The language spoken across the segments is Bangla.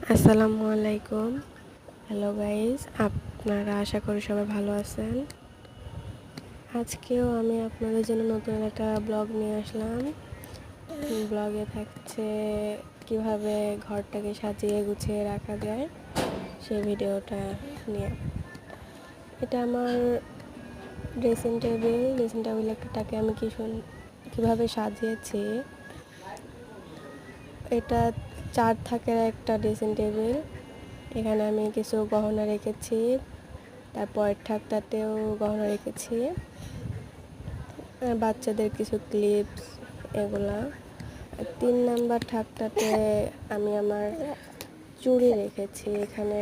আসসালামু আলাইকুম। হ্যালো গাইস, আপনারা আশা করি সবাই ভালো আছেন। আজকেও আমি আপনাদের জন্য নতুন একটা ব্লগ নিয়ে আসলাম। ব্লগে থাকছে কিভাবে ঘরটাকে সাজিয়ে গুছিয়ে রাখা যায় সেই ভিডিওটা নিয়ে। এটা আমার ড্রেসিং টেবিলটাকে আমি কিভাবে সাজিয়েছি। এটা 4 থাকের একটা ড্রেসিং টেবিল। এখানে আমি কিছু গহনা রেখেছি, তারপরের থাকটাতেও গহনা রেখেছি, বাচ্চাদের কিছু ক্লিপস এগুলা। 3 নাম্বার থাকটাতে আমি আমার চুড়ি রেখেছি, এখানে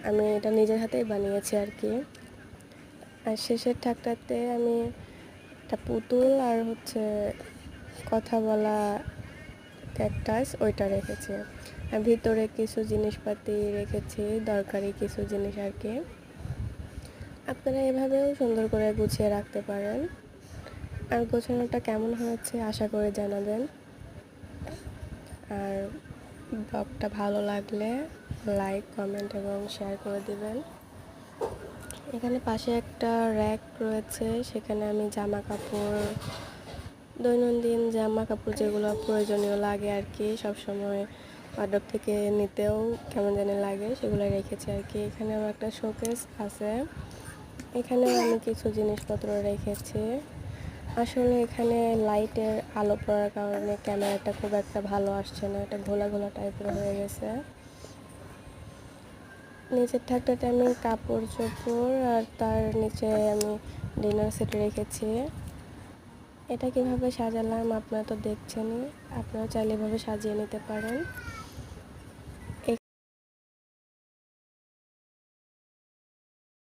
আমি এটা নিজের হাতেই বানিয়েছি আর কি। আর শেষের থাকটাতে আমি একটা পুতুল আর কথা বলা ক্যাকটাস ওইটা রেখেছি। আর ভিতরে কিছু জিনিসপাতি রেখেছি, দরকারি কিছু জিনিস আর কি। আপনারা এভাবেও সুন্দর করে গুছিয়ে রাখতে পারেন। আর গোছানোটা কেমন হয়েছে আশা করে জানাবেন। আর ব্লগটা ভালো লাগলে লাইক, কমেন্ট এবং শেয়ার করে দিবেন। এখানে পাশে একটা র্যাক রয়েছে, সেখানে আমি দৈনন্দিন জামা কাপড় যেগুলো প্রয়োজনীয় লাগে আর কি, সবসময় ওয়ার্ডরোব থেকে নিতেও কেমন জানি লাগে, সেগুলো রেখেছি আর কি। এখানে আমার একটা শোকেস আছে, এখানে আমি কিছু জিনিসপত্র রেখেছি। আসলে এখানে লাইটের আলো পড়ার কারণে ক্যামেরাটা খুব একটা ভালো আসছে না, এটা ঘোলা ঘোলা টাইপের হয়ে গেছে। নিচের থাকটাতে আমি কাপড় চোপড় আর তার নিচে আমি ডিনার সেট রেখেছি। এটা কিভাবে সাজালাম আপনারা তো দেখছেনই, আপনারা চাইলে এভাবে সাজিয়ে নিতে পারেন।